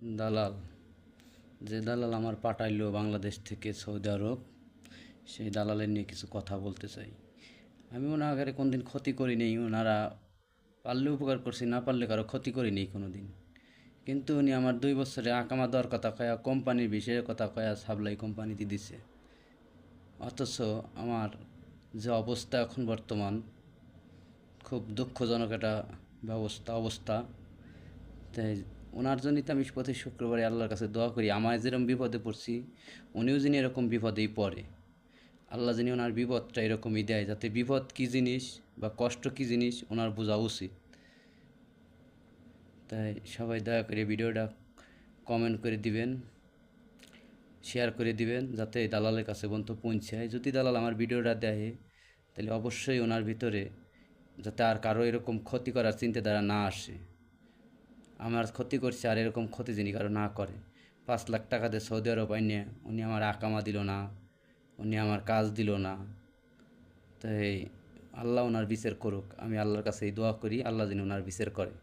দালাল যে দালাল আমার পাঠাইলো বাংলাদেশ থেকে সৌদি আরব, সেই দালালের নিয়ে কিছু কথা বলতে চাই। আমি ওনাকে কোনদিন ক্ষতি করি নেই, ওনারা পারলে উপকার করছি, না পারলে কারো ক্ষতি করি নেই কোনো দিন। কিন্তু উনি আমার 2 বছরে আকামা দেওয়ার কথা কয়া, কোম্পানির বিষয়ের কথা কয়া সাপ্লাই কোম্পানিতে দিছে। অথচ আমার যে অবস্থা এখন বর্তমান, খুব দুঃখজনক একটা অবস্থা। তাই ওনার জন্যই তো আমি প্রতি শুক্রবারে আল্লাহর কাছে দোয়া করি, আমায় যেরকম বিপদে পড়ছি উনিও যিনি এরকম বিপদেই পড়ে। আল্লাহ যিনি ওনার বিপদটা এরকমই দেয়, যাতে বিপদ কী জিনিস বা কষ্ট কী জিনিস ওনার বোঝা উচিত। তাই সবাই দয়া করে ভিডিওটা কমেন্ট করে দিবেন, শেয়ার করে দিবেন, যাতে দালালের কাছে পর্যন্ত পৌঁছায়। যদি দালাল আমার ভিডিওটা দেখে, তাহলে অবশ্যই ওনার ভিতরে যাতে আর কারো এরকম ক্ষতি করার চিন্তাধারা না আসে। আমার ক্ষতি করছে, আর এরকম ক্ষতি যিনি কারো না করে। 5 লাখ টাকা দিয়ে সৌদি আরব আইনে উনি আমার আকামা দিল না, উনি আমার কাজ দিল না। তাই আল্লাহ ওনার বিচার করুক, আমি আল্লাহর কাছে এই দোয়া করি, আল্লাহ যেন ওনার বিচার করে।